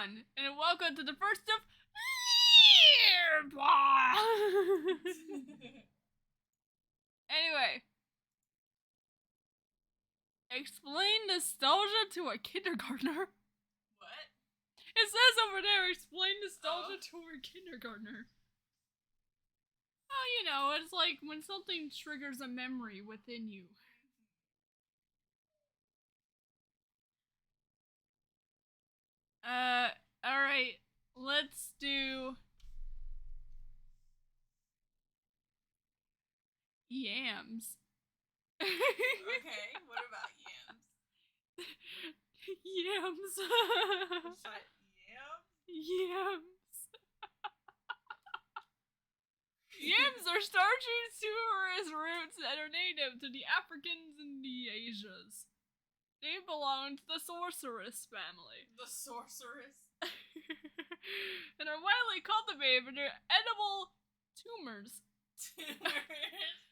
everyone, and welcome to the first of Anyway, explain nostalgia to a kindergartner. What? It says over there, explain nostalgia to a kindergartner. Oh, you know, it's like when something triggers a memory within you. Alright, let's do yams. Okay, what about yams? Yams. Is that yams? Yams. Yams are starchy tuberous roots that are native to the Africans and the Asias. They belong to the sorceress family. The sorceress? And are widely cultivated for their edible tumors.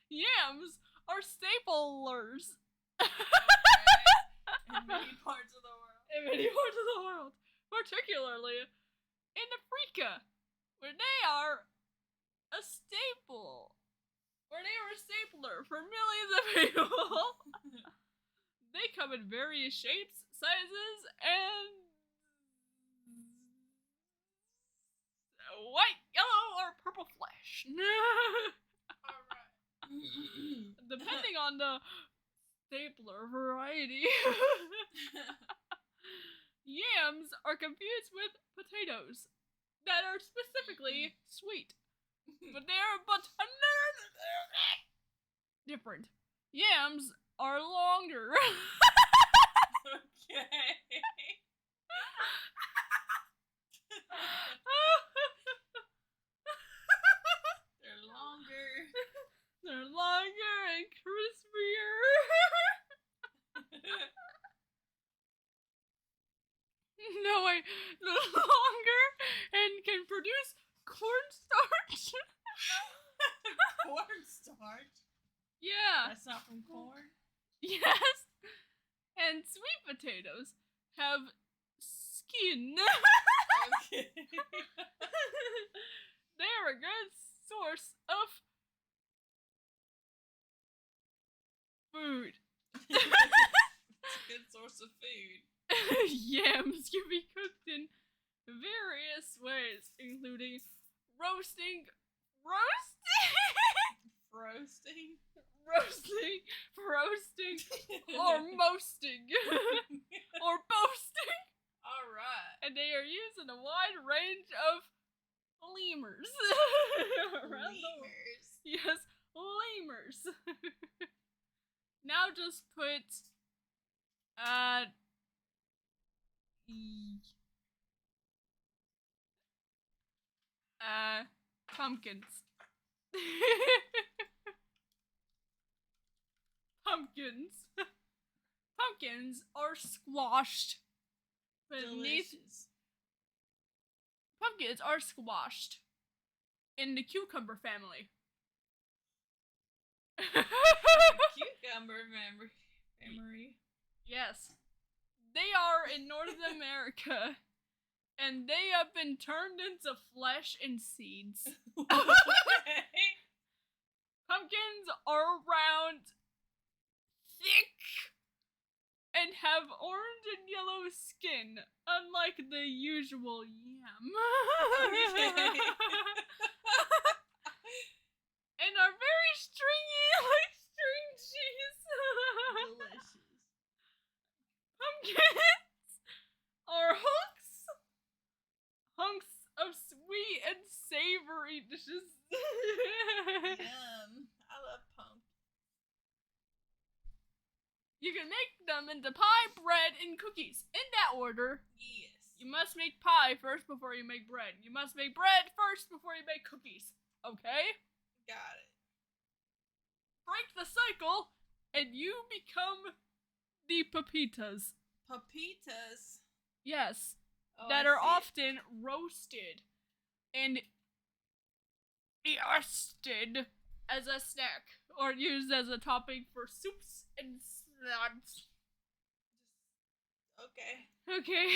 Yams are staplers. In many parts of the world. In many parts of the world. Particularly in Africa, where they are a staple. Where they are a stapler for millions of people. They come in various shapes, sizes, and white, yellow, or purple flesh. Alright. Depending on the stapler variety. Yams are confused with potatoes that are specifically sweet. But they are different. Yams are longer. Okay. They're longer. They're longer and crispier. No, wait. They're longer and can produce cornstarch. Cornstarch? Yeah. That's not from corn? Yes. And sweet potatoes have skin. Okay. They are a good source of food. It's a good source of food. Yams can be cooked in various ways, including roasting, Roasting? or mosting, or boasting. Alright. And they are used in a wide range of lemurs. Around the world. Lemurs. Yes, lemurs. Now just put pumpkins. Pumpkins are squashed beneath. Delicious. Pumpkins are squashed in the cucumber family. Cucumber memory. Yes. They are in North America, and they have been turned into flesh and seeds. Okay. Pumpkins are round, thick, and have orange and yellow skin, unlike the usual yam. Okay. And are very stringy, like string cheese. Delicious. Pumpkins are hunks of sweet and savory dishes. Yum. I love pumpkin. You can make them into pie, bread, and cookies in that order. Yes. You must make pie first before you make bread. You must make bread first before you make cookies. Okay? Got it. Break the cycle, and you become the pepitas. Pepitas. Yes. Oh, That I are see it. often roasted and roasted as a snack or used as a topping for soups and salads. Okay. Okay.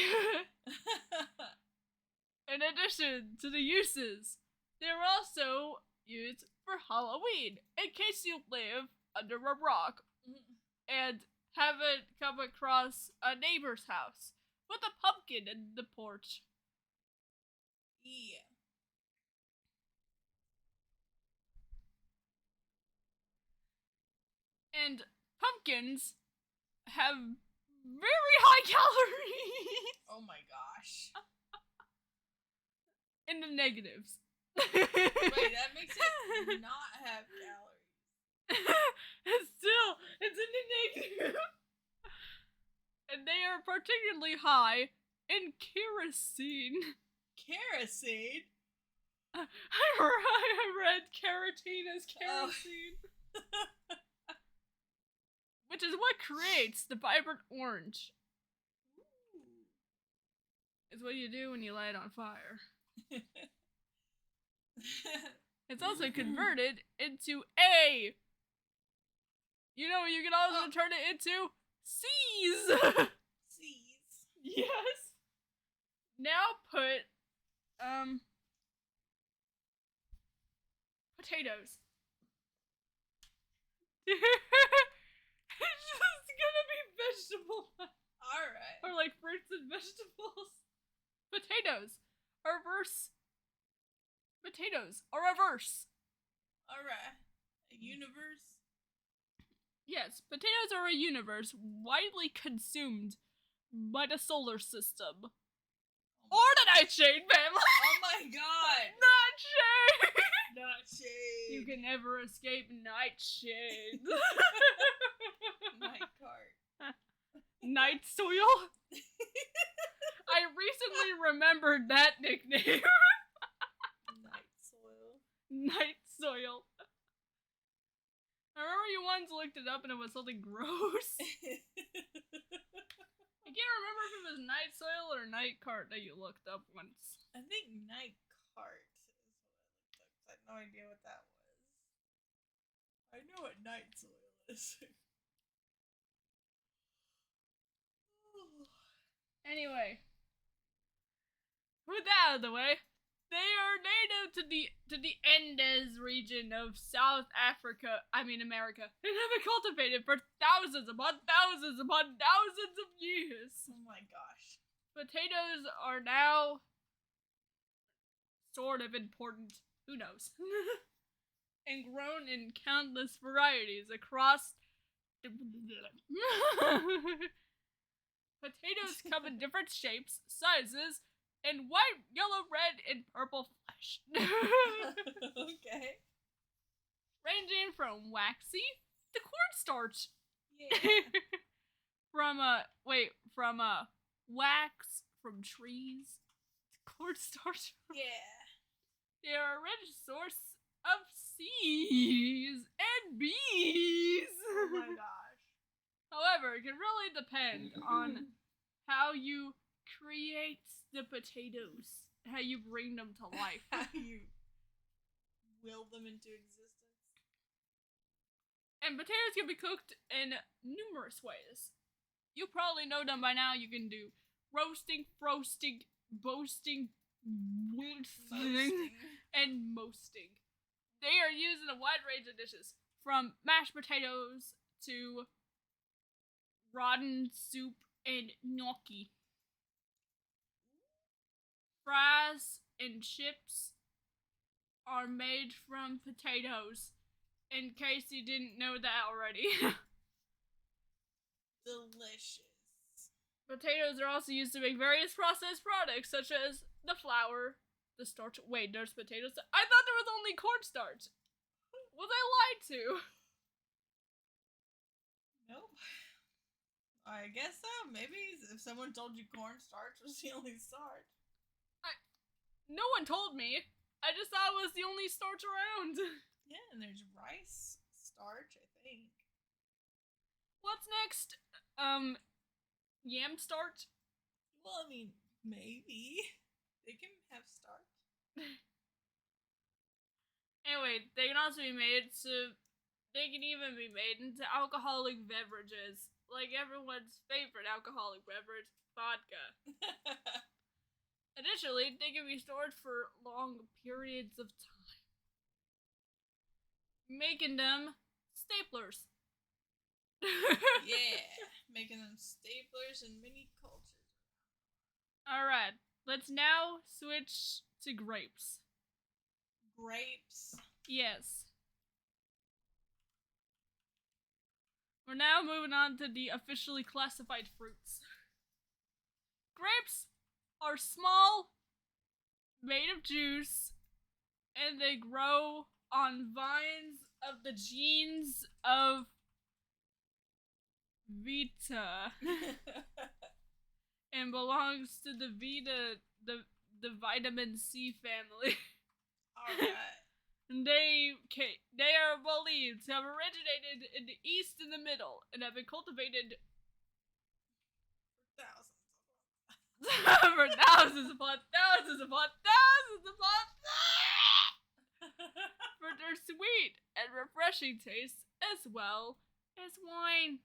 addition to the uses, they're also used for Halloween, in case you live under a rock and haven't come across a neighbor's house with a pumpkin in the porch. Yeah. And pumpkins have very high calories Oh my gosh. in the negatives. Wait, that makes it not have calories. It's in the negative. And they are particularly high in kerosene. Kerosene? I read carotene as kerosene. Which is what creates the vibrant orange. It's what you do when you light it on fire. It's also converted into A. You know, you can also turn it into C's. C's. Yes. Now put potatoes. It's just gonna be vegetable. Alright. Or like fruits and vegetables. Potatoes are verse. Potatoes are a verse. Alright. A universe? Yes, potatoes are a universe widely consumed by the solar system. Or the Nightshade family! Oh my god! Nightshade! Not shade. You can never escape Nightshade. Night cart. Night soil? I recently remembered that nickname. Night soil. Night soil. I remember you once looked it up and it was something gross. I can't remember if it was night soil or night cart that you looked up once. I think night cart is what I looked up. I had no idea what that was. I know what night soil is. Anyway, with that out of the way, they are native to the Andes region of South Africa, America, and have been cultivated for thousands upon thousands upon thousands of years. Oh my gosh. Potatoes are now sort of important, who knows, and grown in countless varieties across Potatoes come in different shapes, sizes, and white, yellow, red, and purple flesh. Okay. Ranging from waxy to cornstarch. Yeah. From wax from trees to cornstarch. Yeah. They are a rich source of C's and B's. Oh my gosh. However, it can really depend on how you create the potatoes, how you bring them to life. How you will them into existence. And potatoes can be cooked in numerous ways. You probably know them by now. You can do roasting, frosting, boasting, Roasting. and mosting. They are used in a wide range of dishes, from mashed potatoes to rotten soup and gnocchi. Fries and chips are made from potatoes, in case you didn't know that already. Delicious. Potatoes are also used to make various processed products, such as the flour, the starch. Wait, there's potatoes? I thought there was only cornstarch. Was I lied to? Nope. I guess so. Maybe if someone told you cornstarch was the only starch. No one told me. I just thought it was the only starch around. Yeah, and there's rice starch, I think. What's next? Yam starch? Well, I mean, maybe. They can have starch. Anyway, they can also be made to. They can even be made into alcoholic beverages, like everyone's favorite alcoholic beverage, vodka. Additionally, Additionally, they can be stored for long periods of time, making them staplers. Yeah, making them staplers in many cultures. Alright, let's now switch to grapes. Grapes. Yes. We're now moving on to the officially classified fruits. Grapes are small, made of juice, and they grow on vines of the genes of Vita and belongs to the the vitamin C family. Alright. They are believed to have originated in the East and the Middle and have been cultivated For thousands. for thousands upon thousands upon thousands upon for their sweet and refreshing taste as well as wine.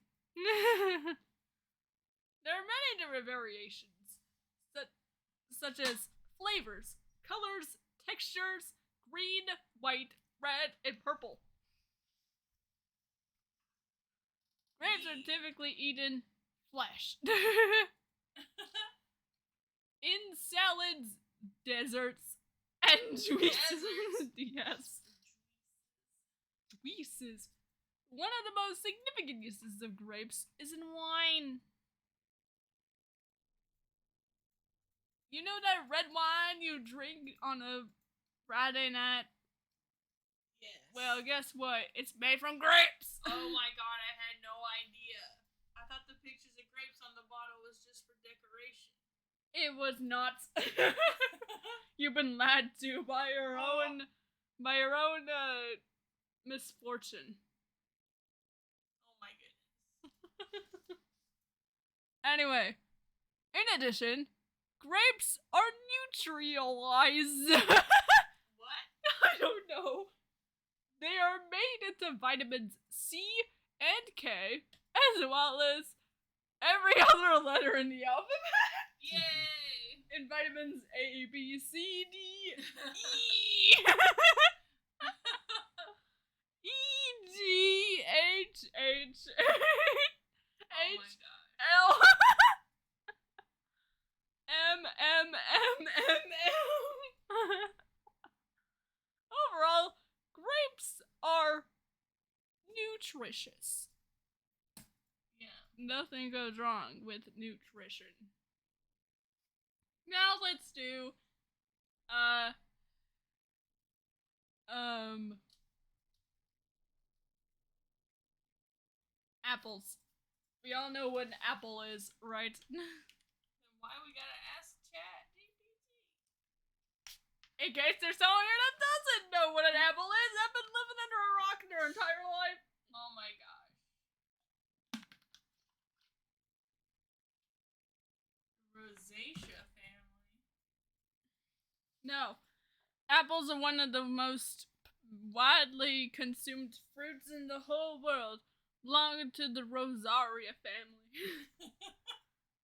There are many different variations, such as flavors, colors, textures, green, white, red, and purple. Grapes are typically eaten fresh. In salads, desserts, and juices. Yes. Juices. One of the most significant uses of grapes is in wine. You know that red wine you drink on a Friday night? Yes. Well, guess what? It's made from grapes! Oh my god, I had no idea. I thought the pictures of grapes on the bottle was just for decoration. It was not. You've been lied to by your own misfortune. Oh my goodness. Anyway, in addition, grapes are neutralized. What? I don't know. They are made into vitamins C and K, as well as every other letter in the alphabet. Yay! In vitamins A, B, C, D, E. E, G, H, H, Oh my H, god. L, M, M, M, M, M. Overall, grapes are nutritious. Yeah. Nothing goes wrong with nutrition. Now let's do apples. We all know what an apple is, right? Then why we gotta ask Chat GPT? In case there's someone here that doesn't know what an apple is, I've been living under a rock their entire life. Oh my gosh. Rosacea family. No. Apples are one of the most widely consumed fruits in the whole world, belonging to the Rosaria family.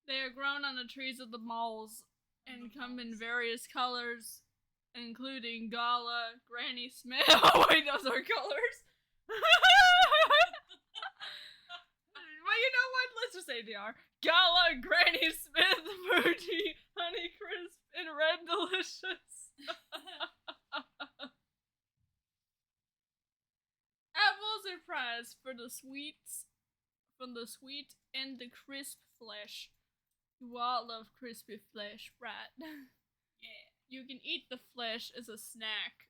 They are grown on the trees of the malls and come in various colors, including Gala, Granny Smith. Oh wait, those are colors. Well, you know what? Let's just say they are. Gala, Granny Smith, Fuji, Honey Crisp, and Red Delicious. Apples are prized for the sweet and the crisp flesh. You all love crispy flesh, right? Yeah. You can eat the flesh as a snack,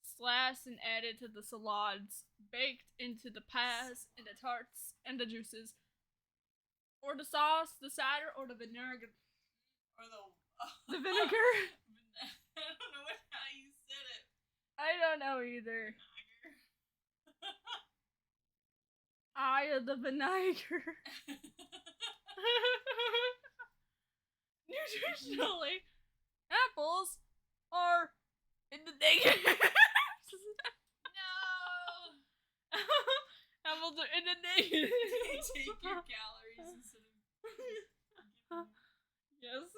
sliced and added to the salads, baked into the pies and the tarts and the juices, or the sauce, the cider, or the vinegar. Or The vinegar? I don't know how you said it. I don't know either. Vinegar. I am the vinegar. Nutritionally, apples are in the negative. No. Apples are in the negative. They take your calories instead of Yes.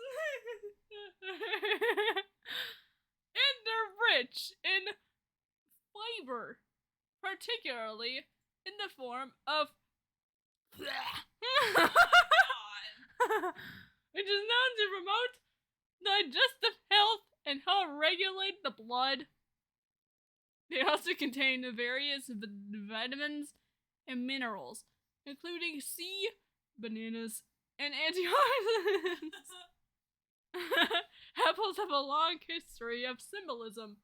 fever, particularly in the form of God. which is known to promote digestive health and help regulate the blood. They also contain various vitamins and minerals, including C, bananas, and antioxidants. Apples have a long history of symbolism.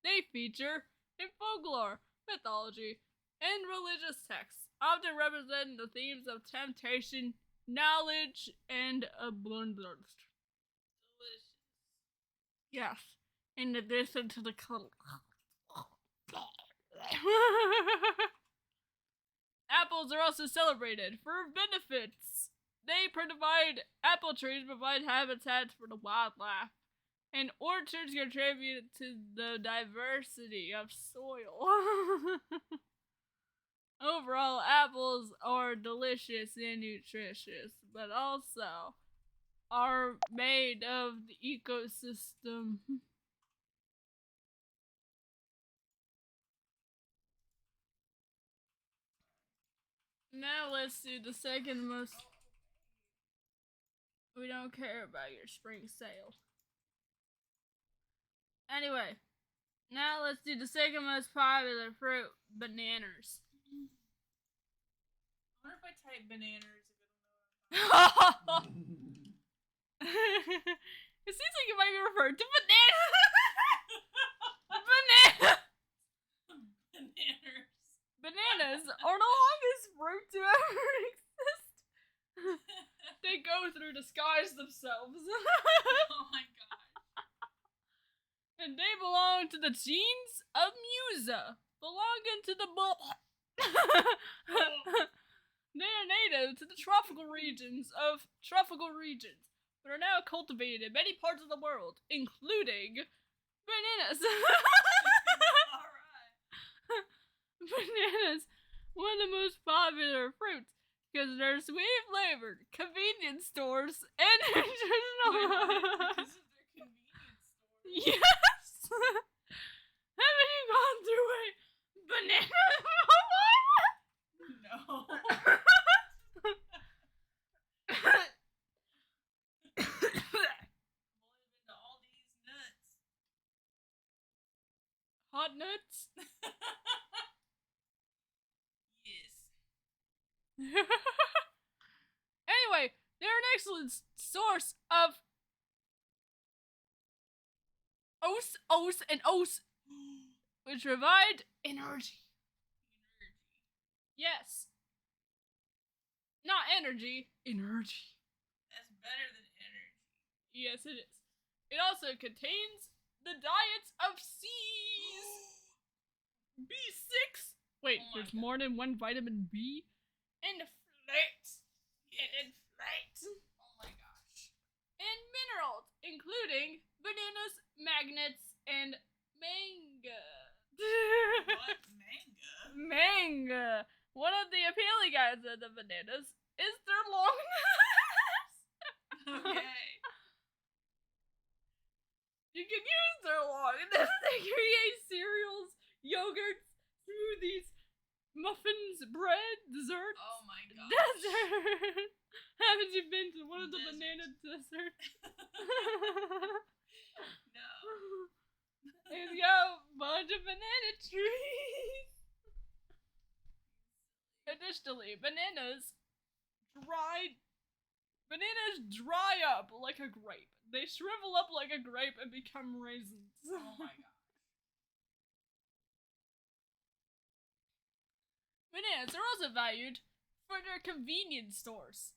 They feature in folklore, mythology, and religious texts, often representing the themes of temptation, knowledge, and abundance. Delicious. Yes, in addition to the color. Apples are also celebrated for benefits. Apple trees provide habitats for the wildlife, and orchards contribute to the diversity of soil. Overall, apples are delicious and nutritious, but also are made of the ecosystem. Now let's do the second most. We don't care about your spring sale. Anyway, now let's do the second most popular fruit, bananas. I wonder if I type bananas if it'll know what I'm talking It seems like you might be referred to bananas. Bananas. Bananas. Bananas are the longest fruit to ever exist. They go through disguise themselves. Oh my god. And they belong to the genes of Musa, belonging to the They are native to the tropical regions, but are now cultivated in many parts of the world, including bananas. Alright. Bananas, one of the most popular fruits, because they're sweet flavored, convenience stores, and nutritional. Because of their convenience store. Yes! Haven't you gone through a banana? No. Hot nuts? Yes. Anyway, they're an excellent source of os, and os, which provide energy. Yes. Not energy, energy. That's better than energy. Yes, it is. It also contains the diets of C's. B6. Wait, Oh my there's God. more than one vitamin B? Inflate. It inflates. Oh my gosh. And minerals, including bananas, magnets, and manga. What? Manga? Manga. One of the appealing guys of the bananas is their longness. Okay. You can use their longness to create cereals, yogurts, smoothies, muffins, bread, desserts. Oh my god. Desert. Haven't you been to one of the Desert. banana deserts? No. It's got a bunch of banana trees. Additionally, bananas dry up like a grape. They shrivel up like a grape and become raisins. Oh my god. Bananas are also valued for their convenience stores.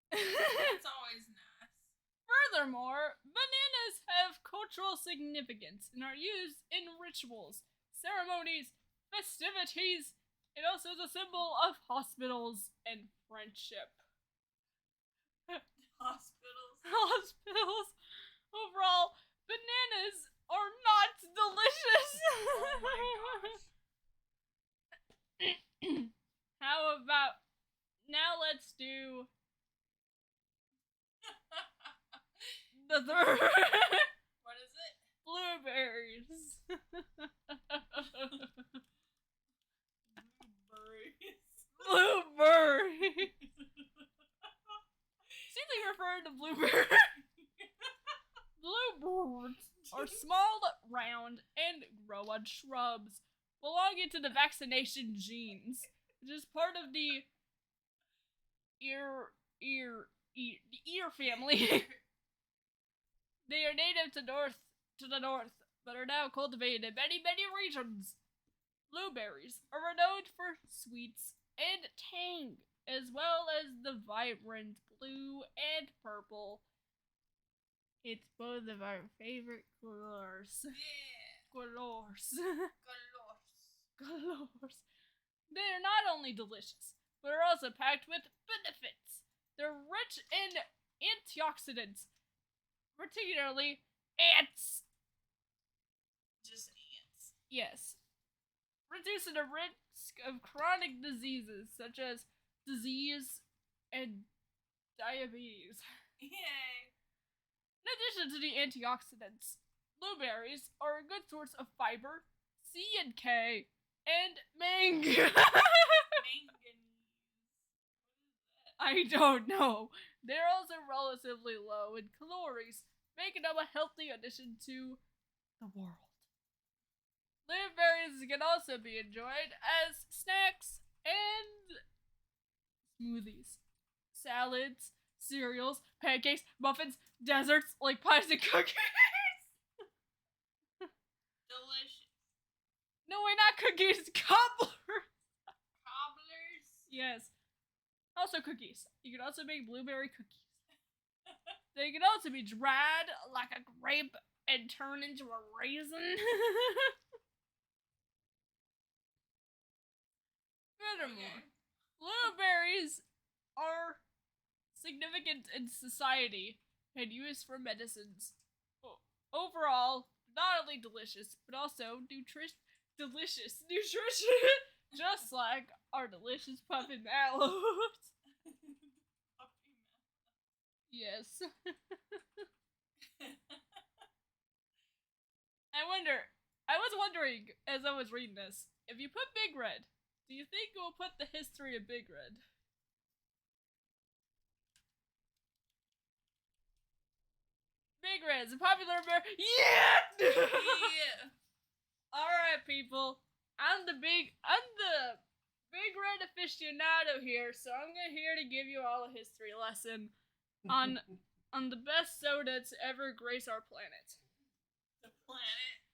That's always nice. Furthermore, bananas have cultural significance and are used in rituals, ceremonies, festivities. It also is a symbol of hospitals and friendship. Hospitals. Hospitals. Overall, bananas are not delicious. Oh my gosh. How about now let's do the third. What is it? Blueberries. Blueberry. Seems like you're referring to blueberry. Bluebirds are small, round, and grow on shrubs, belonging to the vaccination genes, which is part of the ear family. They are native to the north, but are now cultivated in many, many regions. Blueberries are renowned for sweets and tang, as well as the vibrant blue and purple. It's both of our favorite colors. Yeah. Colors. Colors. Colors. They are not only delicious, but are also packed with benefits. They're rich in antioxidants, particularly ants. Just ants. Yes. Reducing the risk of chronic diseases such as disease and diabetes. Yay. In addition to the antioxidants, blueberries are a good source of fiber, C and K, and manganese. Manganese. I don't know. They're also relatively low in calories, making them a healthy addition to the world. Blueberries can also be enjoyed as snacks and smoothies, salads, cereals, pancakes, muffins, desserts like pies and cookies. Delicious. No, wait, not cookies, cobblers. Cobblers. Yes. Also cookies. You can also make blueberry cookies. They can also be dried like a grape and turned into a raisin. Furthermore, blueberries are significant in society and used for medicines. Overall, not only delicious, but also delicious nutrition, just like our delicious puffin mallows. Yes. I was wondering, as I was reading this, if you put Big Red, do you think it will put the history of Big Red? Big Red is a popular American. Yeah! Yeah. Alright, people. I'm the Big Red aficionado here, so I'm here to give you all a history lesson on the best soda to ever grace our planet. The planet.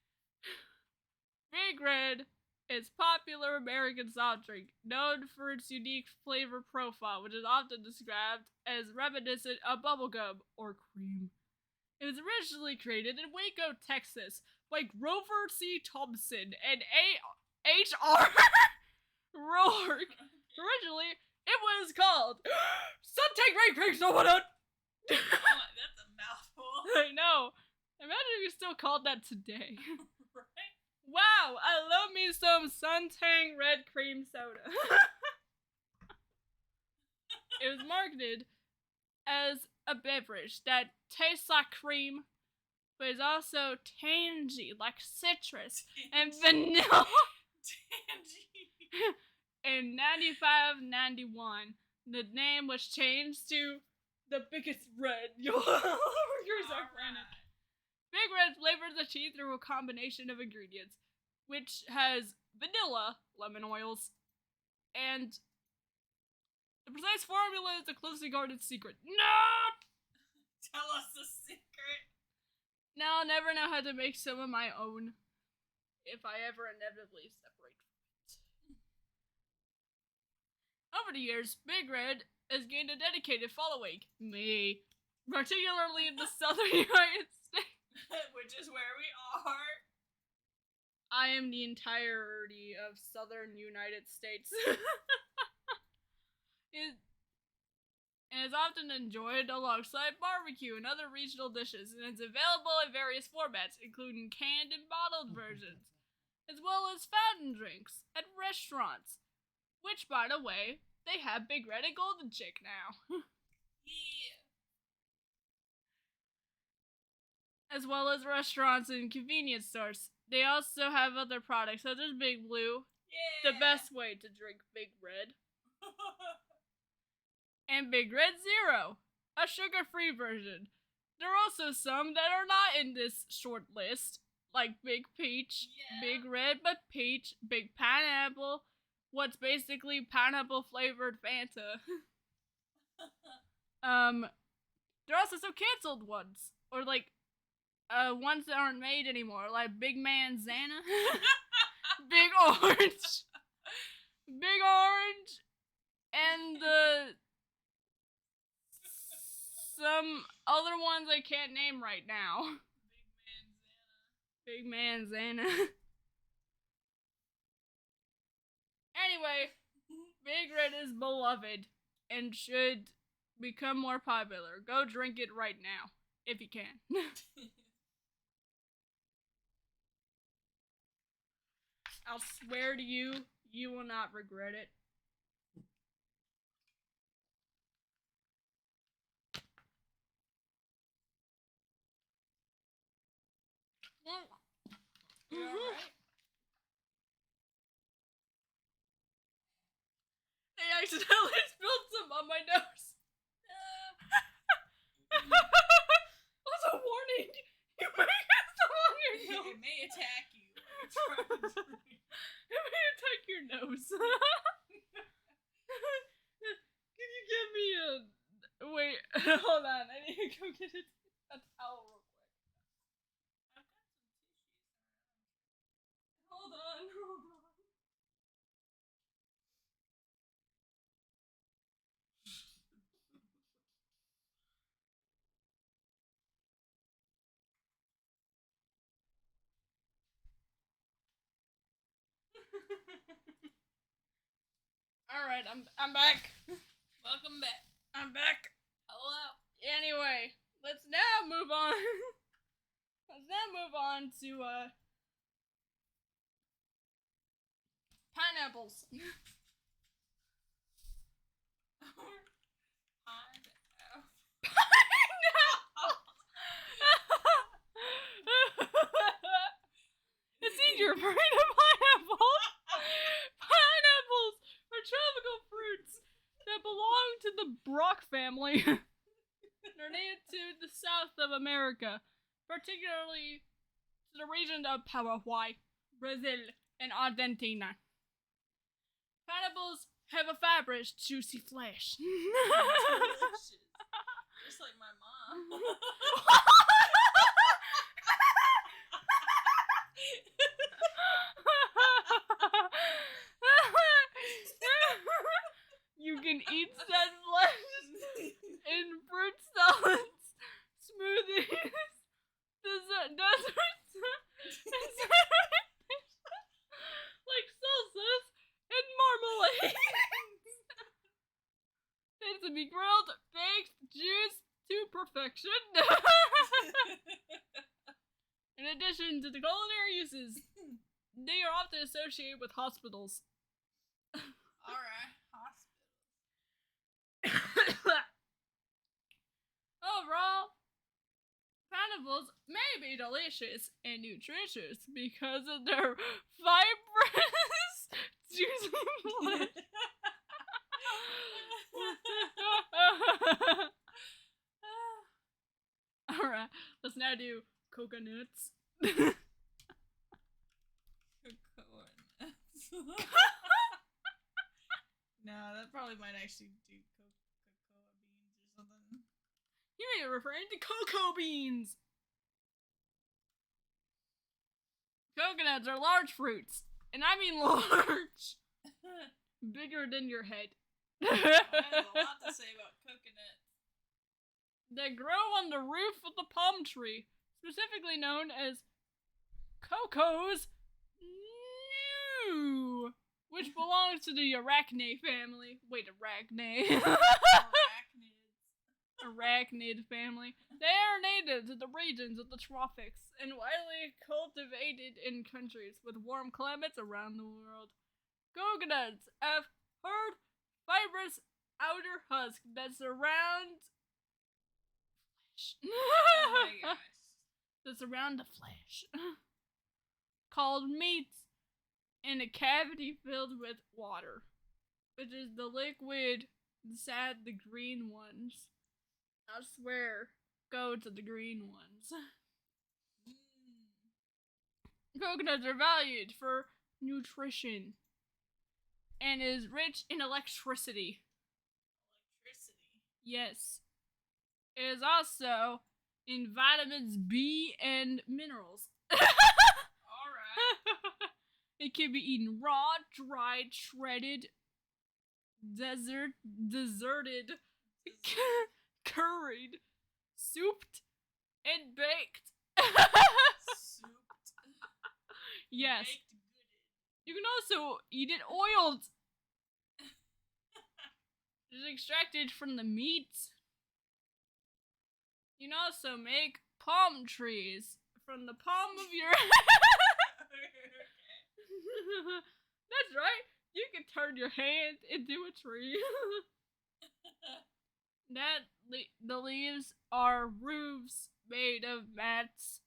Big Red is popular American soft drink, known for its unique flavor profile, which is often described as reminiscent of bubblegum or cream. It was originally created in Waco, Texas, by Grover C. Thompson and H.R. Rourke. Originally, it was called Suntank Ray Cream Soda. Oh, that's a mouthful. I know. Imagine if you still called that today. Right? Wow, I love me some Suntang Red Cream Soda. It was marketed as a beverage that tastes like cream, but is also tangy, like citrus and vanilla. Tangy. In 95-91, the name was changed to the biggest red you'll ever use our planet. Big Red flavors the tea through a combination of ingredients, which has vanilla, lemon oils, and the precise formula is a closely guarded secret. No! Tell us the secret. Now I'll never know how to make some of my own if I ever inevitably separate from it. Over the years, Big Red has gained a dedicated following. Me. Particularly in the southern United States. Which is where we are. I am the entirety of southern United States. It is often enjoyed alongside barbecue and other regional dishes, and it's available in various formats, including canned and bottled versions, as well as fountain drinks at restaurants, which, by the way, they have Big Red and Golden Chick now. Yeah. As well as restaurants and convenience stores. They also have other products, such as Big Blue, Yeah. the best way to drink Big Red, and Big Red Zero, a sugar-free version. There are also some that are not in this short list, like Big Peach, Big Red but Peach, Big Pineapple, what's basically pineapple flavored Fanta. There are also some canceled ones, or like ones that aren't made anymore, like Big Man Xana, Big Orange, Big Orange, and some other ones I can't name right now. Big Man Xana. Anyway, Big Red is beloved and should become more popular. Go drink it right now, if you can. I'll swear to you, you will not regret it. You alright? I accidentally spilled some on my nose. What's a warning? You may get some on your nose. It may attack you. It may attack your nose. Can you give me a... Wait, hold on. I need to go get a towel real quick. I've got some tissues. Hold on. Alright, I'm back. Welcome back. I'm back. Hello. Anyway, let's now move on. To pineapples. It's easier for me to pineapple. Pineapples are tropical fruits that belong to the Brock family. They're native to the south of America, particularly to the region of Paraguay, Brazil, and Argentina. Pineapples have a fibrous, juicy flesh. Delicious. Just like my mom. You can eat said flesh in fruit salads, smoothies, desserts, and sandwiches, like salsas and marmalades. It can be grilled, baked, juiced to perfection. In addition to the culinary uses, they are often associated with hospitals. Alright, hospital. Overall, pineapples may be delicious and nutritious because of their fibrous, juicy flesh. Alright, let's now do coconuts. No, that probably might actually do cocoa beans or something. You may be referring to cocoa beans. Coconuts are large fruits, and I mean large. Bigger than your head. I have a lot to say about coconuts. They grow on the roof of the palm tree, specifically known as Coco's new, which belongs to the Arachne family. Wait, Arachne. Arachnids. Arachnid family. They are native to the regions of the tropics and widely cultivated in countries with warm climates around the world. Coconuts have hard, fibrous outer husk that surrounds flesh. Oh my gosh. That surround the flesh. called meats in a cavity filled with water, which is the liquid inside the green ones. I swear, go to the green ones. Coconuts are valued for nutrition and is rich in electricity. Yes. It is also in vitamins B and minerals. Alright. It can be eaten raw, dried, shredded, deserted, curried, souped, and baked. Souped. Yes. Baked gooded. You can also eat it oiled. It is extracted from the meat. You can also make palm trees from the palm of your That's right. You can turn your hand into a tree. The leaves are roofs made of mats.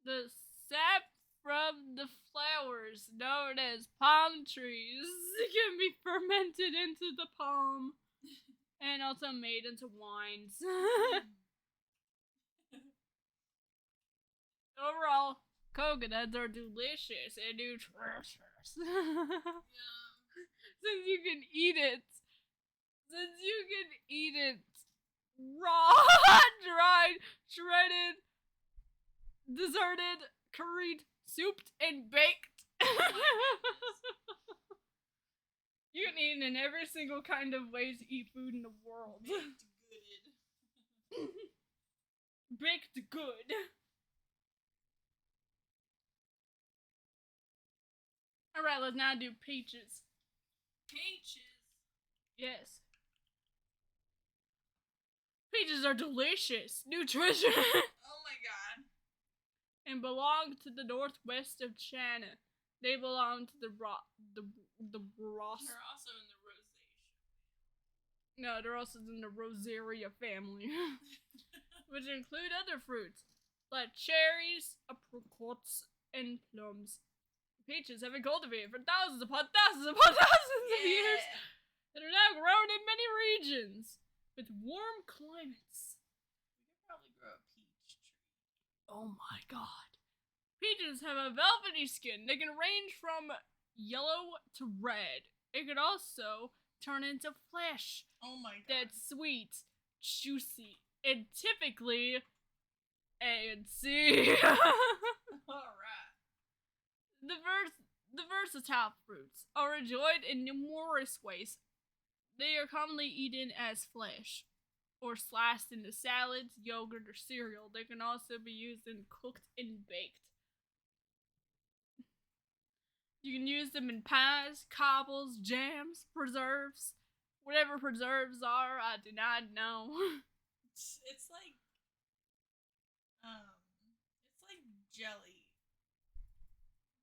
The sap from the flowers, known as palm trees, can be fermented into the palm and also made into wines. Overall, coconuts are delicious and nutritious. Since you can eat it. Raw, dried, shredded, deserted, curried, souped, and baked. You can eat it in every single kind of way to eat food in the world. Baked gooded. Baked good. Alright, let's now do peaches. Peaches. Yes. Peaches are delicious, nutritious, Oh my god. and belong to the northwest of China. They belong to the Ross. They're also in the rosacea. No, they're also in the Rosaria family, which include other fruits like cherries, apricots, and plums. Peaches have been cultivated for thousands upon thousands upon thousands of years and are now grown in many regions with warm climates. We could probably grow a peach tree. Oh my god. Peaches have a velvety skin. They can range from yellow to red. It can also turn into flesh Oh my god. that's sweet, juicy, and typically A and C. Alright. The versatile fruits are enjoyed in numerous ways. They are commonly eaten as flesh, or sliced into salads, yogurt, or cereal. They can also be used and cooked and baked. You can use them in pies, cobbles, jams, preserves. Whatever preserves are, I do not know. It's like jelly,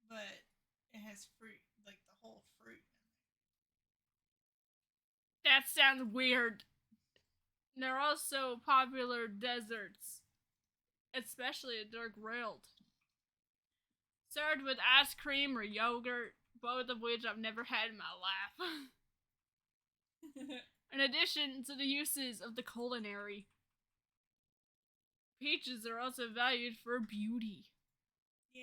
but it has fruit, like the whole fruit in That sounds weird. They're also popular desserts, especially if they're grilled. Served with ice cream or yogurt, both of which I've never had in my life. In addition to the uses of the culinary, peaches are also valued for beauty. Yeah.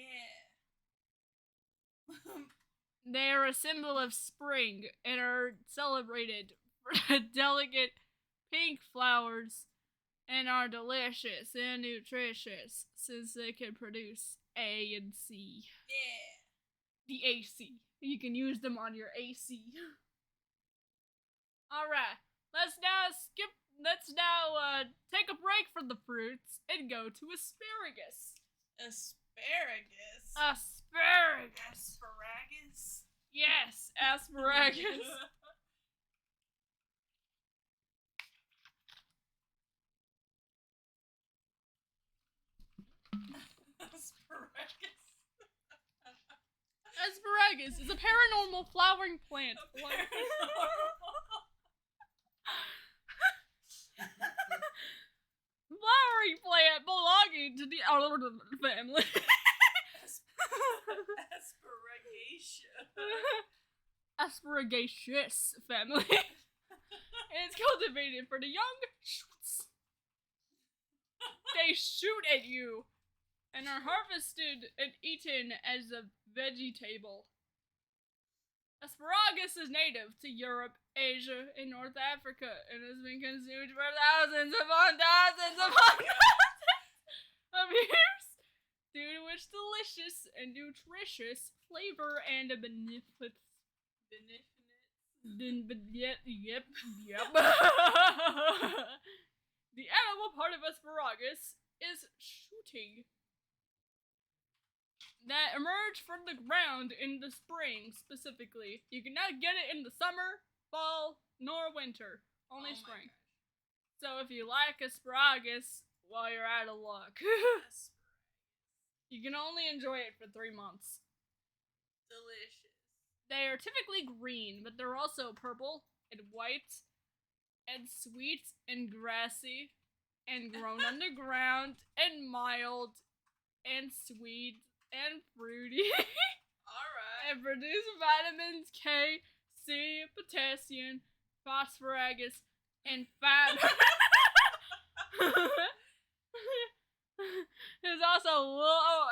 They are a symbol of spring and are celebrated for their delicate pink flowers and are delicious and nutritious since they can produce A and C. Yeah. The AC. You can use them on your AC. Alright, let's now take a break from the fruits and go to asparagus. Asparagus. Asparagus. Asparagus. Yes, asparagus. Asparagus. Asparagus is a paranormal flowering plant. Flowering flowering plant belonging to the family. Asparagus family. It's cultivated for the young shoots. They shoot at you and are harvested and eaten as a vegetable. Asparagus is native to Europe, Asia, and North Africa and has been consumed for thousands upon thousands of years due to its delicious and nutritious flavor and benefits. Yep. The edible part of asparagus is shooting that emerge from the ground in the spring specifically. You cannot get it in the summer, fall, nor winter. Only spring. So if you like asparagus, well, you're out of luck. You can only enjoy it for 3 months. Delicious. They are typically green, but they're also purple and white and sweet and grassy and grown underground and mild and sweet and fruity. Alright. And produce vitamins K, C, potassium, phosphorus, and fiber. It's also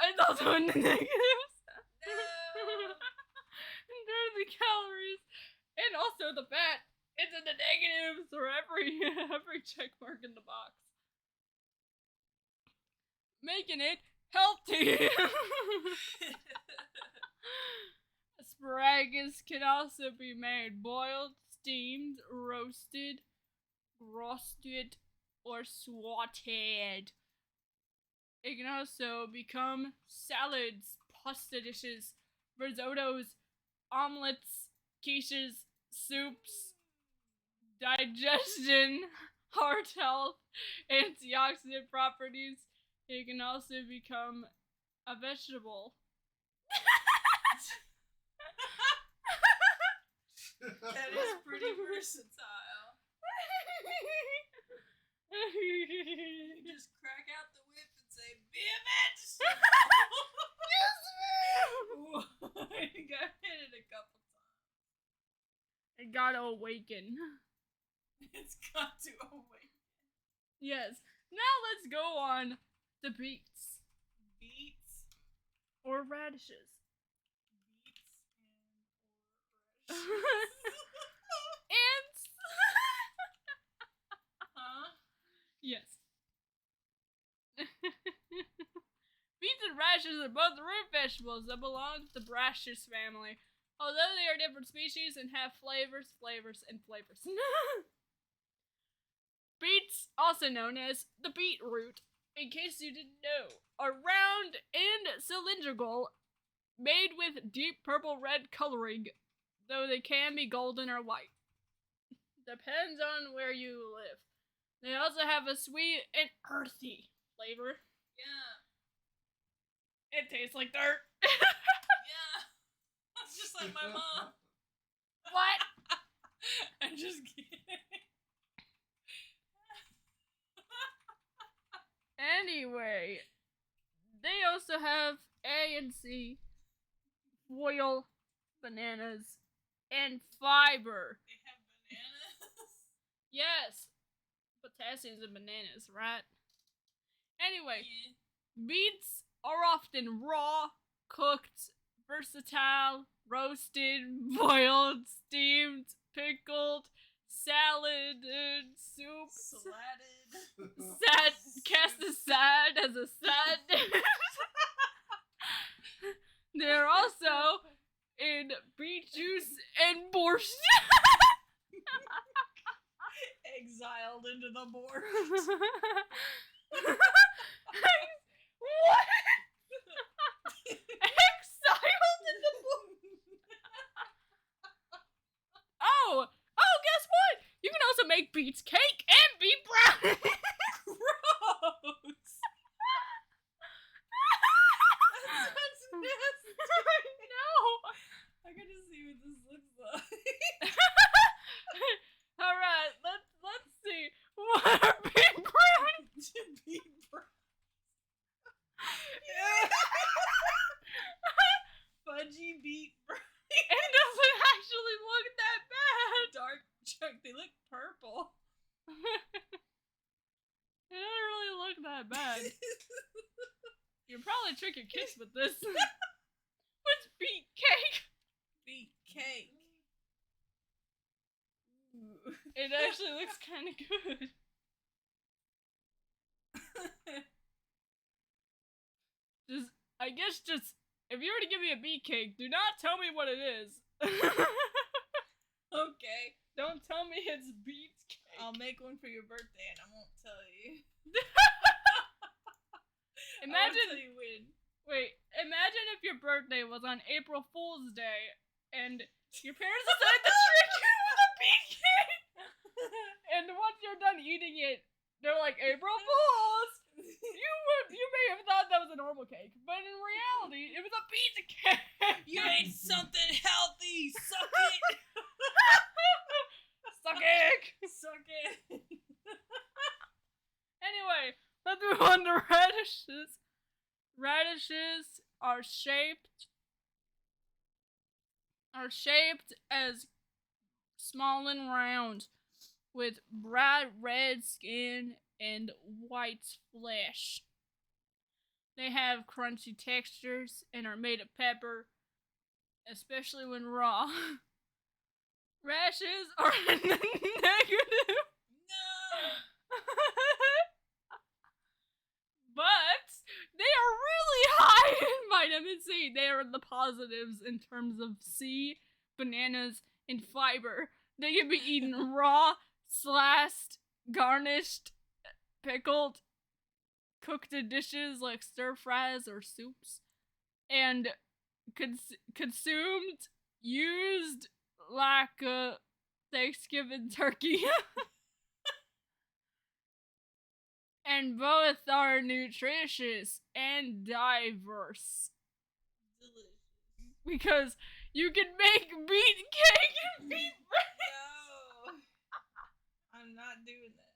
in the negatives. No. There's the calories and also the fat. It's in the negatives for every check mark in the box, making it healthy. Asparagus can also be made boiled, steamed, roasted, or sauteed. It can also become salads, pasta dishes, risottos, omelets, quiches, soups, digestion, heart health, antioxidant properties. It can also become a vegetable. That is pretty versatile. You just crack out the whip and say, "Be a vegetable." Yes, ma'am. You got hit it a couple times. It gotta awaken. It's got to awaken. Yes. Now let's go on to beets. Beets. Or radishes. Beets and or Ants. Huh? Yes. Beets and radishes are both root vegetables that belong to the brassica family, although they are different species and have flavors. Beets, also known as the beetroot, in case you didn't know, are round and cylindrical, made with deep purple-red coloring, though they can be golden or white. Depends on where you live. They also have a sweet and earthy flavor. Yeah. It tastes like dirt. Yeah. That's just like my mom. What? I'm just kidding. Anyway, they also have A and C, foil, bananas, and fiber. They have bananas? Yes, potassium's in bananas, right? Anyway, Yeah. beets are often raw, cooked, versatile, roasted, boiled, steamed, pickled, saladed, soups, cast aside as a side dish. They're also in beet juice and borscht. Exiled into the board. What? Exiled in the board? Oh, guess what? You can also make beets cake and beet brownie. Gross. that bad. You probably trick your kids with this. What's beet cake? Beet cake. Ooh. It actually looks kind of good. Just if you were to give me a beet cake, do not tell me what it is. Okay. Don't tell me it's beet cake. I'll make one for your birthday and I won't tell you. Imagine. I won't tell you when. Wait, imagine if your birthday was on April Fool's Day and your parents decided to trick you with a beet cake. And once you're done eating it, they're like, April Fools! You may have thought that was a normal cake, but in reality, it was a beet cake. You ate something healthy. Suck it. Suck it. Suck it. Anyway, let's move on to radishes. Radishes are shaped as small and round, with bright red skin and white flesh. They have crunchy textures and are made of pepper, especially when raw. Rashes are negative. No. But they are really high in vitamin C. They are the positives in terms of C, bananas, and fiber. They can be eaten raw, sliced, garnished, pickled, cooked in dishes like stir fries or soups, and consumed, used like a Thanksgiving turkey. And both are nutritious and diverse. Delicious. Because you can make beet cake and beet bread. No. I'm not doing that.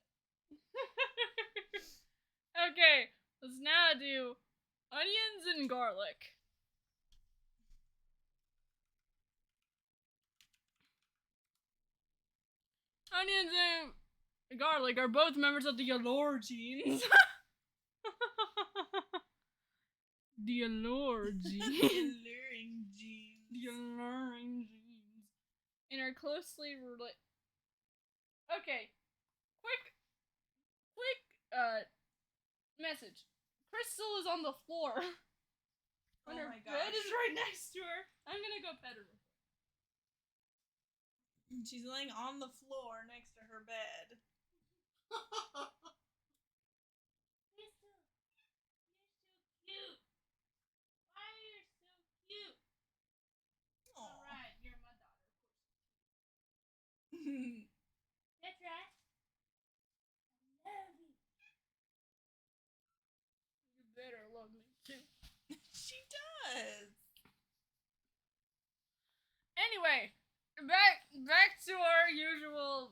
Okay, let's now do onions and garlic. Onions and garlic are both members of the allure genes. The allure genes. Alluring genes. The alluring genes. And are closely related. Okay. Quick message. Crystal is on the floor. Oh And her my bed gosh. is right next to her. I'm gonna go pet her. She's laying on the floor next to her bed. Crystal, you're so cute. Why are you so cute? Alright, you're my daughter, of course. That's right. I love you. You better love me too. She does. Anyway, back to our usual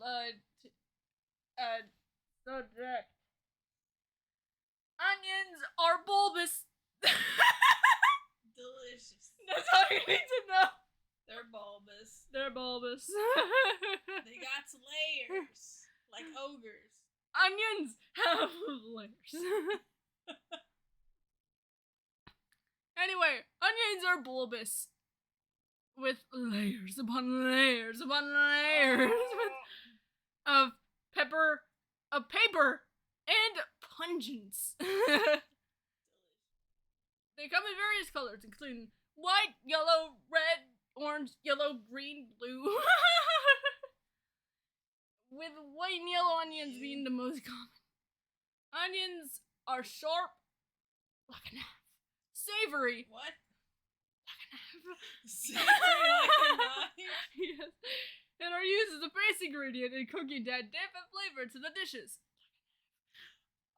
subject. Onions are bulbous. Delicious. That's all you need to know. They're bulbous. They're bulbous. They got layers. Like ogres. Onions have layers. Anyway, onions are bulbous. With layers upon layers upon layers of paper, and pungence. They come in various colors, including white, yellow, red, orange, yellow, green, blue. With white and yellow onions being the most common. Onions are sharp, like a knife. Savory. What? Like a knife. Savory like a knife? Yes. And are used as a base ingredient in cooking to add depth and flavor to the dishes.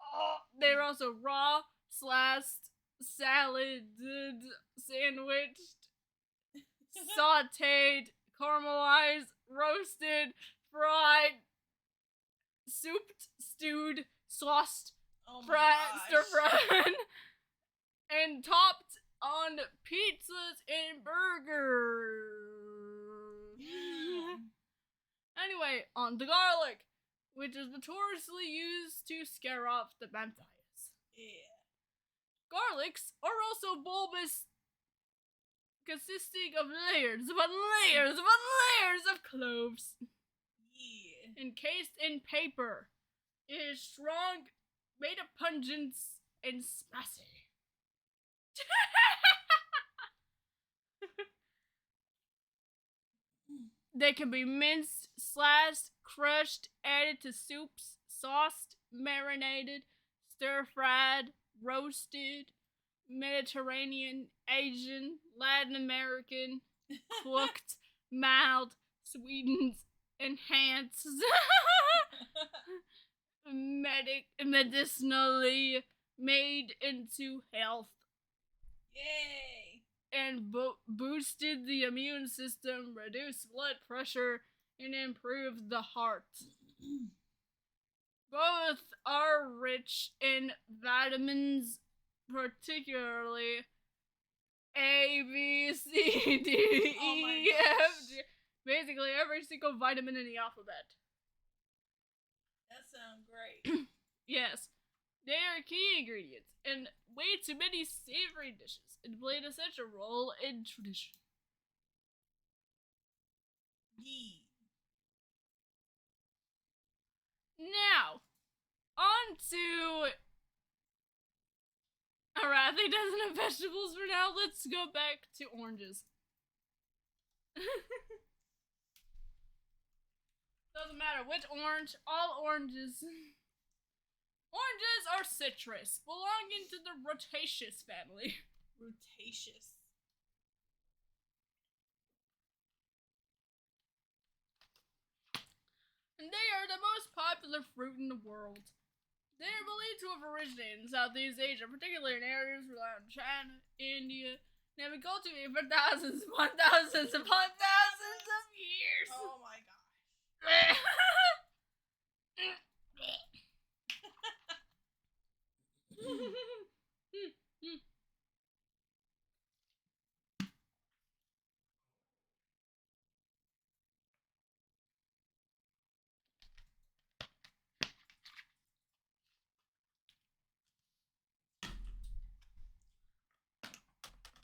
Oh, they're also raw, sliced, saladed, sandwiched, sauteed, caramelized, roasted, fried, souped, stewed, sauced, Oh my fried, gosh. stir-fried, and topped on pizzas and burgers. Mm. Anyway, on to garlic, which is notoriously used to scare off the vampires. Yeah. Garlics are also bulbous, consisting of layers upon layers upon layers of cloves. Yeah. Encased in paper. It is strong, made of pungence, and spicy. They can be minced, sliced, crushed, added to soups, sauced, marinated, stir-fried, roasted, Mediterranean, Asian, Latin American, cooked, mild, sweetened, enhanced, medicinally made into health, Yay. and boosted the immune system, reduced blood pressure, and improved the heart. Both are rich in vitamins, particularly A, B, C, D, Oh my E, F, gosh. G. Basically, every single vitamin in the alphabet. That sounds great. Yes. They are key ingredients in way too many savory dishes and played a central role in tradition. Yeah. Now, on to. Alright, I think that's enough vegetables for now. Let's go back to oranges. Doesn't matter which orange, all oranges. Oranges are citrus, belonging to the Rutaceous family. Rutaceous. And they are the most popular fruit in the world. They are believed to have originated in Southeast Asia, particularly in areas around China, India, and have been cultivated for thousands upon thousands upon thousands of years. Oh my gosh.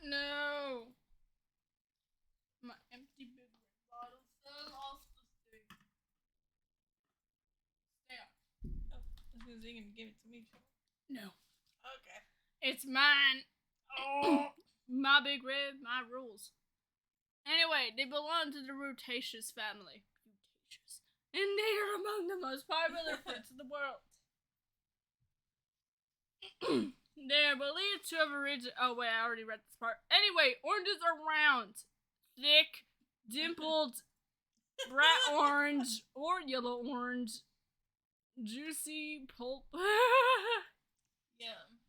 No. My empty big red bottle fell off the thing. Stay up. Oh, I was gonna say you can give it to me, too. No. Okay. It's mine. Oh, my big red, my rules. Anyway, they belong to the Rutaceous family. Rutaceous. And they are among the most popular fruits in the world. They are believed to have originated. Oh, wait, I already read this part. Anyway, oranges are round, thick, dimpled, bright orange, or yellow orange, juicy pulp. Yum.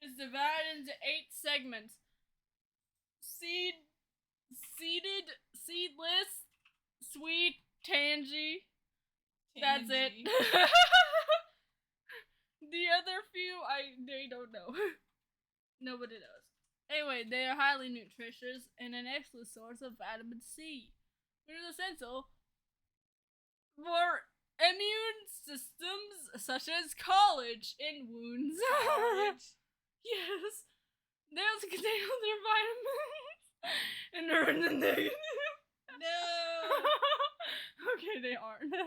Is divided into 8 segments. Seeded, seedless, sweet, tangy. That's it. The other few, they don't know. Nobody knows. Anyway, they are highly nutritious and an excellent source of vitamin C, which is essential for immune systems such as college and wounds. College. Yes. They also contain other vitamins and are in the negative. No. Okay, they aren't.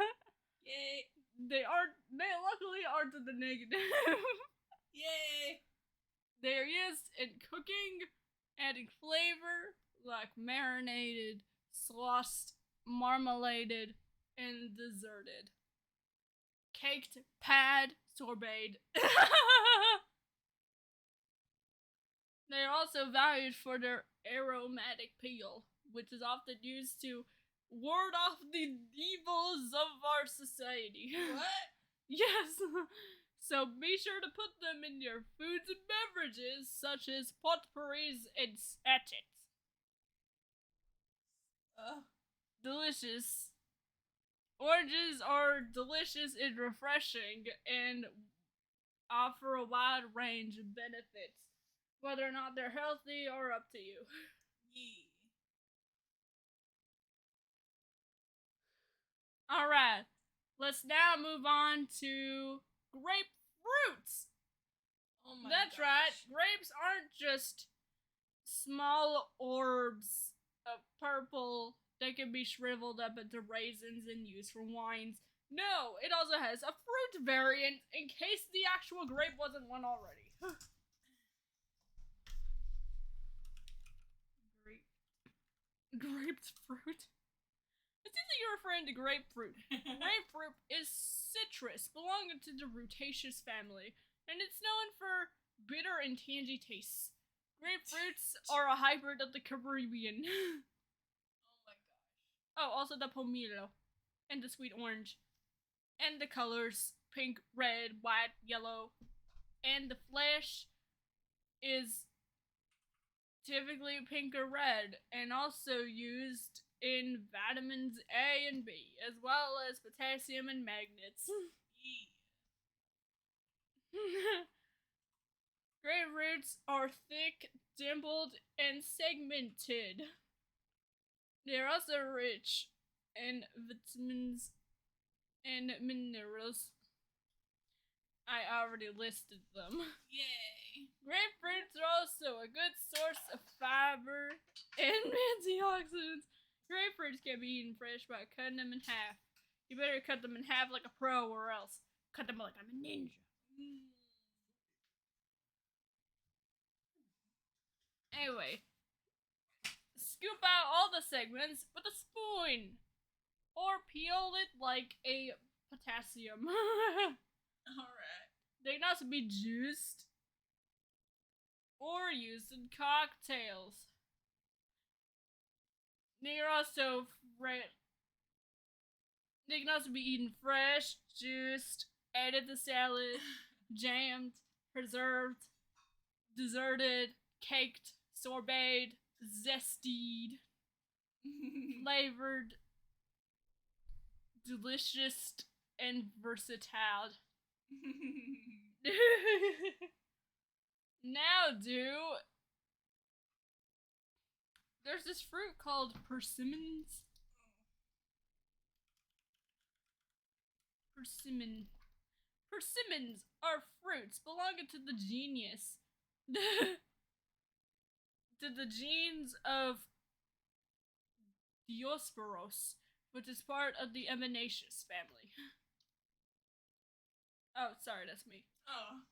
Yay. They luckily aren't in the negative. Yay. They are used in cooking, adding flavor, like marinated, sauced, marmaladed, and desserted. Caked, pad, sorbet. They are also valued for their aromatic peel, which is often used to ward off the evils of our society. What? Yes. So be sure to put them in your foods and beverages, such as potpourris and sachets. Delicious. Oranges are delicious and refreshing and offer a wide range of benefits. Whether or not they're healthy or up to you. Yeah. Alright. Let's now move on to grapefruits. Oh my That's gosh. right. Grapes aren't just small orbs of purple that can be shriveled up into raisins and used for wines. No, it also has a fruit variant in case the actual grape wasn't one already. Grapefruit? It seems like you're referring to grapefruit. Grapefruit is citrus belonging to the Rutaceous family, and it's known for bitter and tangy tastes. Grapefruits are a hybrid of the Caribbean. Oh my gosh. Oh, also the pomelo, and the sweet orange, and the colors pink, red, white, yellow, and the flesh is typically pink or red, and also used in vitamins A and B, as well as potassium and magnets. Grapefruits are thick, dimpled, and segmented. They are also rich in vitamins and minerals. I already listed them. Yay. Grapefruits are also a good source of fiber and antioxidants. Grapefruits can be eaten fresh by cutting them in half. You better cut them in half like a pro, or else cut them like I'm a ninja. Anyway, scoop out all the segments with a spoon, or peel it like a potassium. Alright. They can also be juiced or used in cocktails. They are also They can also be eaten fresh, juiced, added to salad, jammed, preserved, desserted, caked, sorbet, zestied, flavored, delicious, and versatile. Now, there's this fruit called persimmons. Persimmons are fruits belonging to the genus. To the genes of Diosporos, which is part of the Emanaceous family. Oh, sorry, that's me. Oh.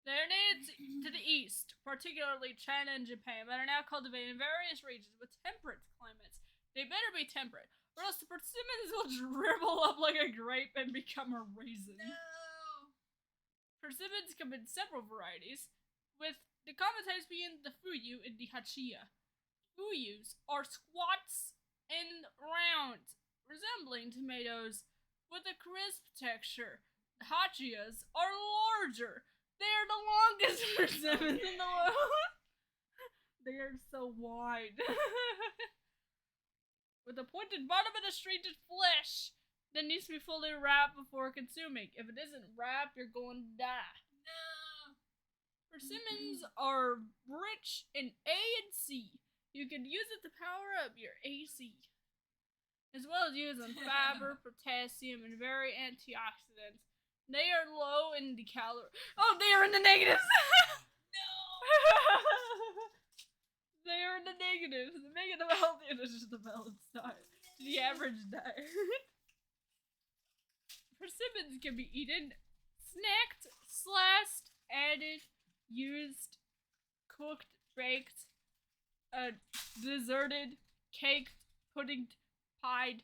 They are native to the east, particularly China and Japan, but are now cultivated in various regions with temperate climates. They better be temperate, or else the persimmons will shrivel up like a grape and become a raisin. No. Persimmons come in several varieties, with the common types being the fuyu and the hachiya. Fuyus are squats and round, resembling tomatoes, with a crisp texture. Hachiyas are larger. They are the longest persimmons in the world. They are so wide. With a pointed bottom and a stringent flesh that needs to be fully wrapped before consuming. If it isn't wrapped, you're going to die. No. Persimmons are rich in A and C. You can use it to power up your AC, as well as using fiber, potassium, and very antioxidants. They are low in the calorie. Oh, they are in the negatives. No. They are in the negatives. They make it healthy, and it's just a balanced diet. The average diet. Persimmons can be eaten, snacked, sliced, added, used, cooked, baked, desserted, caked, puddinged, pied,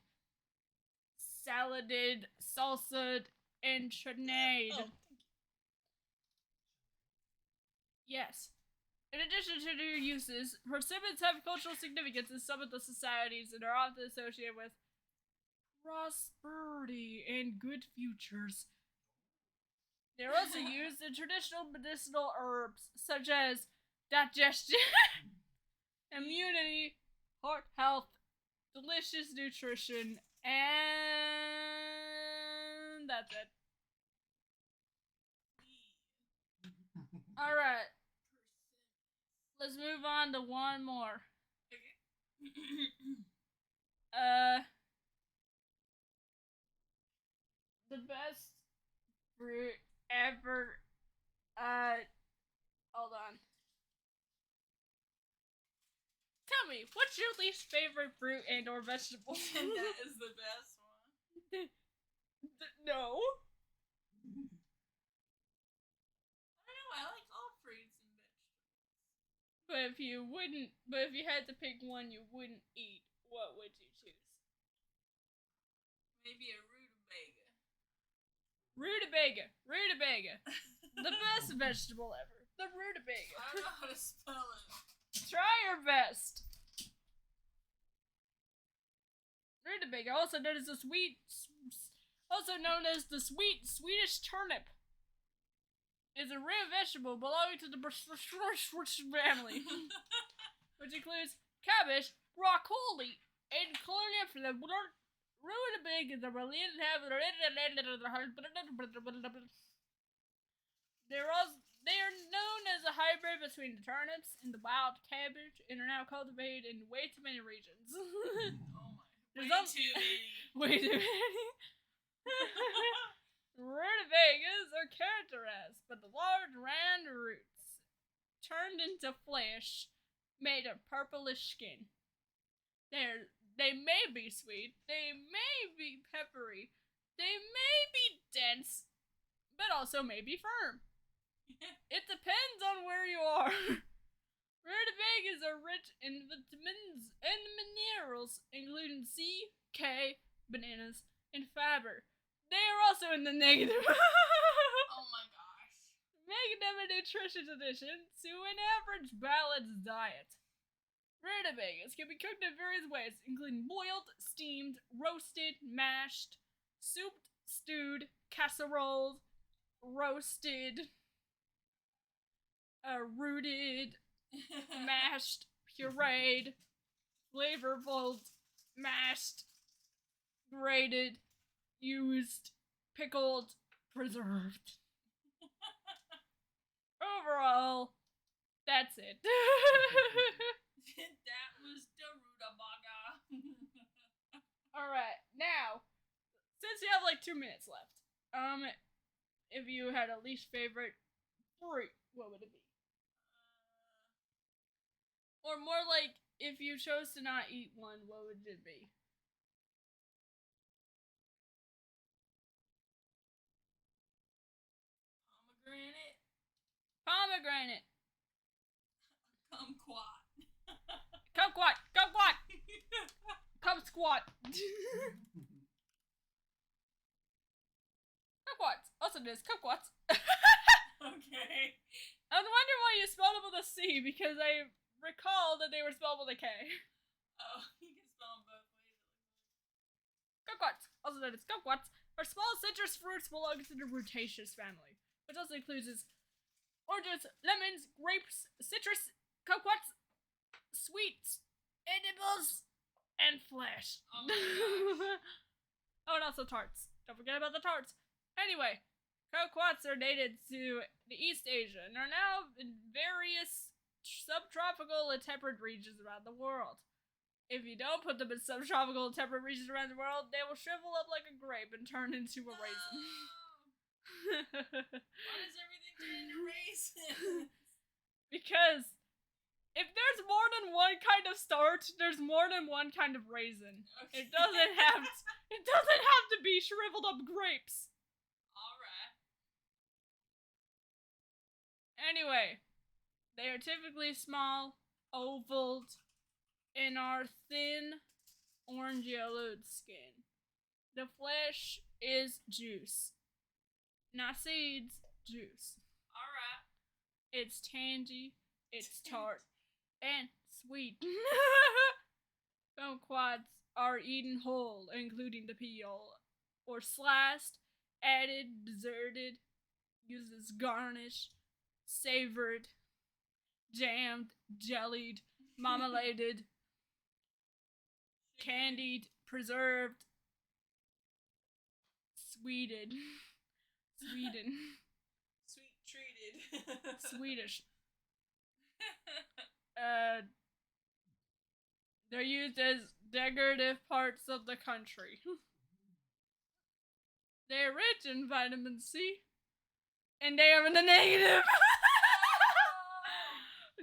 saladed, salsa'd, and chutneyed. Oh. Yes. In addition to their uses, persimmons have cultural significance in some of the societies and are often associated with prosperity and good futures. They're also used in traditional medicinal herbs such as digestion, immunity, heart health, delicious nutrition, and that's it. Alright, let's move on to one more. The best fruit Riley, what's your least favorite fruit and or vegetable? And that is the best one. No. I don't know, I like all fruits and vegetables. But if you had to pick one you wouldn't eat, what would you choose? Maybe a rutabaga. Rutabaga. The best vegetable ever. The rutabaga. I don't know how to spell it. Try your best. Rutabaga, also known as the Swedish turnip, is a rare vegetable belonging to the family, which includes cabbage, broccoli, and cauliflower. Rutabaga is a related They are known as a hybrid between the turnips and the wild cabbage and are now cultivated in way too many regions. Oh my. Way There's too many. Way too many. Rutabagas are characterized by the large round roots turned into flesh made of purplish skin. They may be sweet, they may be peppery, they may be dense, but also may be firm. It depends on where you are. Rutabagas are rich in vitamins and minerals, including C, K, bananas, and fiber. They are also in the negative. Oh my gosh. Making them a nutritious addition to an average balanced diet. Rutabagas can be cooked in various ways, including boiled, steamed, roasted, mashed, souped, stewed, casseroles, roasted, rooted, mashed, pureed, flavorful, mashed, grated, used, pickled, preserved. Overall, that's it. That was the rutabaga. Alright, now, since you have like 2 minutes left, if you had a least favorite fruit, what would it be? Or more like, if you chose to not eat one, what would it be? Pomegranate. Pomegranate. Kumquat. Kumquat. Kumquat. Cum squat. Kumquats. Also known as kumquats. Okay. I was wondering why you spelled them with a C, because I recall that they were spelled with a K. Oh, you can spell them both ways. Kumquats, also known as kumquats, are small citrus fruits belonging to the Rutaceous family, which also includes oranges, lemons, grapes, citrus, kumquats, sweets, edibles, and flesh. Oh my gosh. Oh, and also tarts. Don't forget about the tarts. Anyway, kumquats are native to the East Asia and are now in various subtropical and temperate regions around the world. If you don't put them in subtropical and temperate regions around the world, they will shrivel up like a grape and turn into a raisin. Why does everything turn into raisins? Because if there's more than one kind of starch, there's more than one kind of raisin. Okay. It doesn't have to be shriveled up grapes. Alright. Anyway, they are typically small, oval, and are thin, orange-yellowed skin. The flesh is juice. Not seeds, juice. Alright. It's tangy, it's tart, and sweet. Kumquats are eaten whole, including the peel, or sliced, added, desserted, used as garnish, savored, jammed, jellied, marmaladed, candied, preserved, sweeted, Sweet treated. Swedish. They're used as decorative parts of the country. They're rich in vitamin C, and they are in the negative.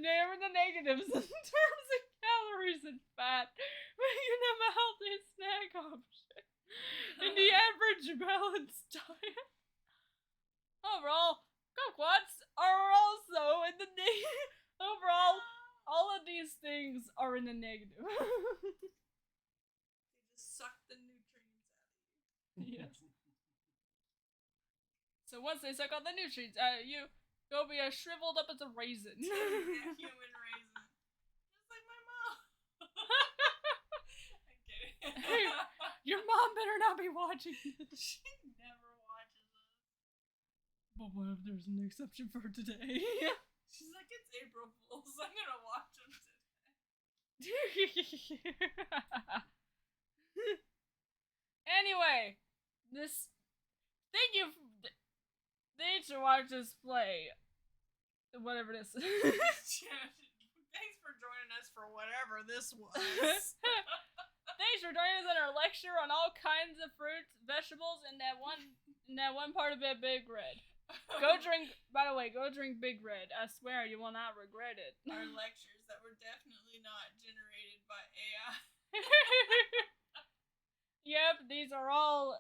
They are in the negatives in terms of calories. calories and fat, making them a healthy snack option in the average balanced diet. Overall, kumquats are also in the overall, all of these things are in the negative. They just suck the nutrients out of you. Yes. So once they suck all the nutrients out of you, you'll be as shriveled up as a raisin. Human raisin. Just like my mom. I'm kidding. Hey, your mom better not be watching this. She never watches us. But what if there's an exception for today? She's like, it's April Fool's. I'm gonna watch them today. Anyway, thanks for watching us play. Whatever this is. Thanks for joining us for whatever this was. Thanks for joining us in our lecture on all kinds of fruits, vegetables, and that one part of it, Big Red. By the way, go drink Big Red. I swear you will not regret it. Our lectures that were definitely not generated by AI. Yep, these are all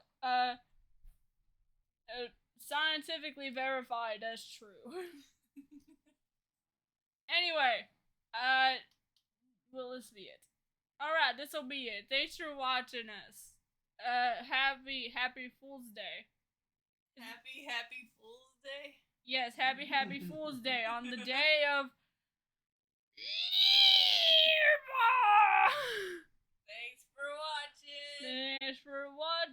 scientifically verified as true. Anyway, well, this be it. Alright, this'll be it. Thanks for watching us. Happy Fool's Day. Happy Fool's Day? Yes, happy Fool's Day on the day of... Thanks for watching! Thanks for watching!